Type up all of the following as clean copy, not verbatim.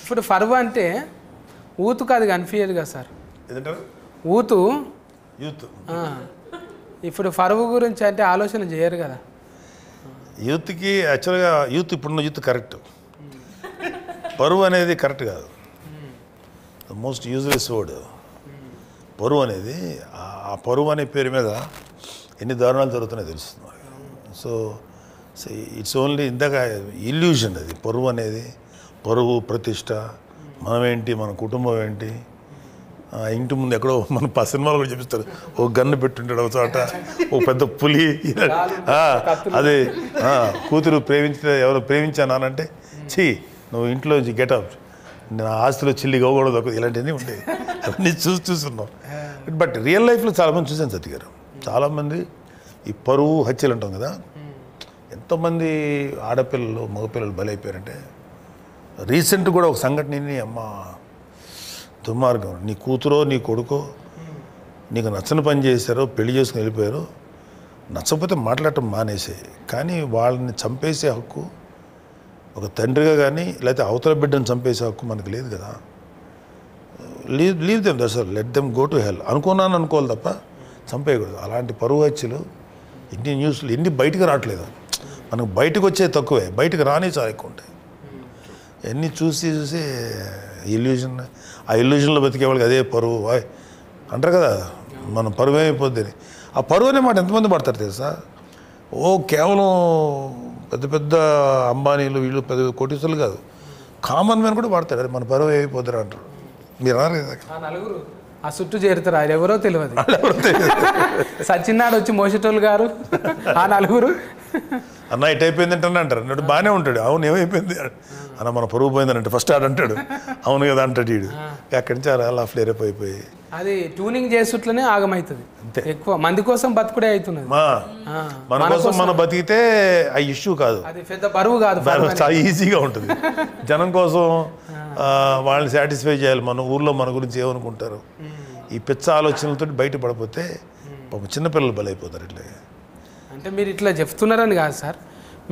ఇప్పుడు ఫర్వ్ అంటే ఊతుకు అది కనిపించదు కదా సార్. ఏదంటారు ఊతు యూత్. ఇప్పుడు ఫర్వ్ గురించి అంటే ఆలోచన చేయరు కదా. యూత్కి యాక్చువల్గా యూత్ ఇప్పుడున్న యూత్ కరెక్ట్, పరువు అనేది కరెక్ట్ కాదు. ద మోస్ట్ యూజ్లెస్ వర్డ్ పరువు అనేది. ఆ పరువు అనే పేరు మీద ఎన్ని దారుణాలు జరుగుతున్నాయో తెలుస్తుంది. సో ఇట్స్ ఓన్లీ ఇందాక ఇల్యూషన్ అది. పరువు అనేది పరువు ప్రతిష్ట, మనమేంటి, మన కుటుంబం ఏంటి. ఇంటి ముందు ఎక్కడో మన సినిమాలు కూడా చూపిస్తారు, ఓ గన్ను పెట్టుంటాడు ఒక చోట, ఓ పెద్ద పులి. అదే కూతురు ప్రేమించిన ఎవరు ప్రేమించానంటే చీ నువ్వు ఇంట్లో గెటప్, నా ఆస్తిలో చిల్లి గవ్వకూడదు, ఇలాంటివన్నీ ఉంటాయి. అవన్నీ చూస్తున్నాం. బట్ రియల్ లైఫ్లో చాలామంది చూసాను సత్య గారు. చాలామంది ఈ పరువు హత్యలు అంటాం కదా, ఎంతోమంది ఆడపిల్లలు మగపిల్లలు బలైపోయారంటే. రీసెంట్ కూడా ఒక సంఘటనని, అమ్మ దుర్మార్గం, నీ కూతురో నీ కొడుకో నీకు నచ్చని పని చేశారో, పెళ్లి చేసుకుని వెళ్ళిపోయారు, నచ్చకపోతే మాట్లాడటం మానేసాయి. కానీ వాళ్ళని చంపేసే హక్కు ఒక తండ్రిగా కానీ, లేకపోతే అవతల బిడ్డను చంపేసే హక్కు మనకు లేదు కదా. Leave them, that's all, let them go to hell. అనుకోవాలి తప్ప చంపేయకూడదు. అలాంటి పరువు హత్యలు ఇన్ని న్యూస్లు ఎన్ని బయటకు రావట్లేదు. మనకు బయటకు వచ్చే తక్కువే, బయటకు రాని చాలా ఎక్కువ ఉంటాయి. ఎన్ని చూసి ఇల్యూజన్, ఆ ఇల్యూజన్లో బతికే వాళ్ళకి అదే పరువు అంటారు కదా, మనం పరువు ఏమైపోద్ది. ఆ పరువు అనే మాట ఎంతమంది పడతారు తెలుసా? కేవలం పెద్ద పెద్ద అంబానీలు వీళ్ళు పెద్ద కోటీసులు కాదు, కామన్ మ్యాన్ కూడా వాడతారు. అది మన పరువు ఏమైపోతారు అంటారు. మీరు నలుగురు ఆ చుట్టూ చేరుతారు, ఆయన ఎవరో తెలియదు. సచిన్నాడు వచ్చి మోసేటోళ్ళు గారు ఆ నలుగురు అన్న ఇట్ అయిపోయిందంటే అంటారు. అన్నట్టు బాగానే ఉంటాడు. అవును ఏమైపోయింది అన్న, మన పరువు పోయిందని ఫస్ట్ ఆడంటాడు. అవును కదా అంటాడు వీడు. అక్కడి నుంచి అలా ఫ్లేరప్ అయిపోయి అది ట్యూనింగ్ చేస్తుట్లనే ఆగమవుతుంది. అంతే, ఎక్కువ మంది కోసం బతుకుడే అవుతున్నది. మన కోసం మనం బతికితే ఆ ఇష్యూ కాదు, అది పెద్ద బరువు కాదు, చాలా ఈజీగా ఉంటుంది. జనం కోసం వాళ్ళని సాటిస్ఫై చేయాలి. మన ఊర్లో మన గురించి ఏమనుకుంటారు, ఈ పిచ్చ ఆలోచనలతో బయటపడిపోతే చిన్నపిల్లలు బలైపోతారు. ఇట్లా అంటే మీరు ఇట్లా చెప్తున్నారని కాదు సార్,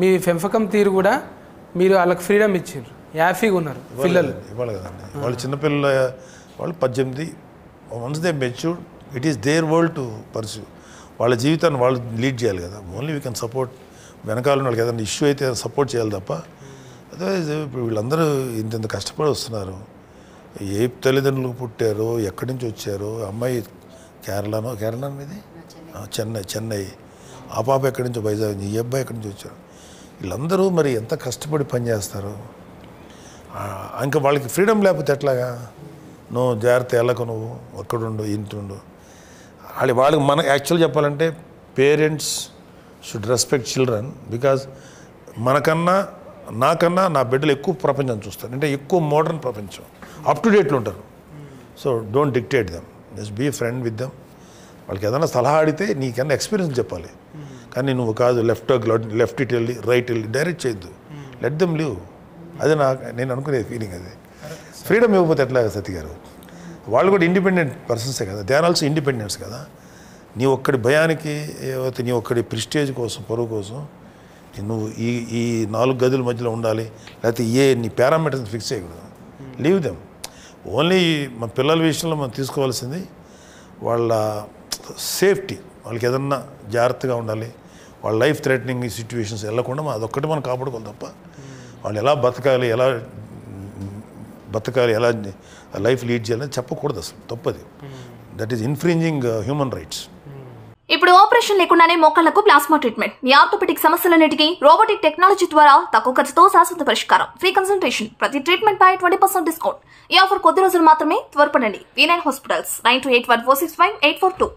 మీ పెంపకం తీరు కూడా మీరు వాళ్ళకి ఫ్రీడమ్ ఇచ్చారు, హ్యాపీగా ఉన్నారు పిల్లలు. ఇవ్వాలి కదండి. వాళ్ళు చిన్నపిల్లల వాళ్ళు 18, once they matured it is their world to pursue. వాళ్ళ జీవితాన్ని వాళ్ళు లీడ్ చేయాలి కదా. Only we can support. వెనకాల వాళ్ళకి ఏదైనా ఇష్యూ అయితే సపోర్ట్ చేయాలి తప్ప. అదర్వైజ్ ఇప్పుడు వీళ్ళందరూ ఇంత కష్టపడి వస్తున్నారు. ఏ తల్లిదండ్రులకు పుట్టారో, ఎక్కడి నుంచి వచ్చారో. అమ్మాయి కేరళ మీది చెన్నై, ఆ పాప ఎక్కడి నుంచో వైజాగ్, ఈ అబ్బాయి ఎక్కడి నుంచి వచ్చారు. వీళ్ళందరూ మరి ఎంత కష్టపడి పనిచేస్తారు. ఇంకా వాళ్ళకి ఫ్రీడమ్ లేకపోతే ఎట్లాగా? నువ్వు జాగ్రత్త వెళ్ళకు, నువ్వు ఒక్కడుండు, ఇంటుండు. వాళ్ళకి మన యాక్చువల్ చెప్పాలంటే parents should respect children. Because నాకన్నా నా బిడ్డలు ఎక్కువ ప్రపంచం చూస్తారు. అంటే ఎక్కువ మోడర్న్ ప్రపంచం, అప్ టు డేట్లో ఉంటారు. So don't dictate them, just be friend with them. వాళ్ళకి ఏదైనా సలహా అడిగితే నీకన్నా ఎక్స్పీరియన్స్ చెప్పాలి. కానీ నువ్వు కాదు లెఫ్ట్ ఇట్ వెళ్ళి రైట్ వెళ్ళి డైరెక్ట్ చేయొద్దు. Let them live. అది నేను అనుకునే ఫీలింగ్. అది ఫ్రీడమ్ ఇవ్వకపోతే ఎట్లాగా సతీ గారు? వాళ్ళు కూడా ఇండిపెండెంట్ పర్సన్సే కదా, దే ఆర్ ఆల్సో ఇండిపెండెన్స్ కదా. నీ ఒక్కడి భయానికి, నీ ఒక్కడి ప్రిస్టేజ్ కోసం, పరువు కోసం నువ్వు ఈ 4 గదుల మధ్యలో ఉండాలి, లేకపోతే నీ పారామీటర్స్ ఫిక్స్ చేయకూడదు. Leave them. ఓన్లీ మన పిల్లల విషయంలో మనం తీసుకోవాల్సింది వాళ్ళ సేఫ్టీ. వాళ్ళకి ఏదన్నా జాగ్రత్తగా ఉండాలి. వాళ్ళ లైఫ్ థ్రెటనింగ్ సిచ్యువేషన్స్ వెళ్ళకుండా అదొక్కటి మనం కాపాడుకోవాలి తప్ప వాళ్ళు ఎలా బతకాలి, ఎలా లైఫ్ లీడ్ చేయాలని చెప్పకూడదు. అసలు తప్పది. That is infringing human rights. ఇప్పుడు ఆపరేషన్ లేకుండానే మోకాళ్లకు ప్లాస్మా ట్రీట్మెంట్. మీ ఆర్థోపెటిక్ సమస్యలన్నిటికీ రోబోటిక్ టెక్నాలజీ ద్వారా తక్కువ ఖర్చుతో శాశ్వత పరిష్కారం. Free consultation. ప్రతి ట్రీట్మెంట్ పై 20% డిస్కౌంట్. ఈ ఆఫర్ కొద్ది రోజులు మాత్రమే. త్వరపడండి. V9 hospitals 9281465842.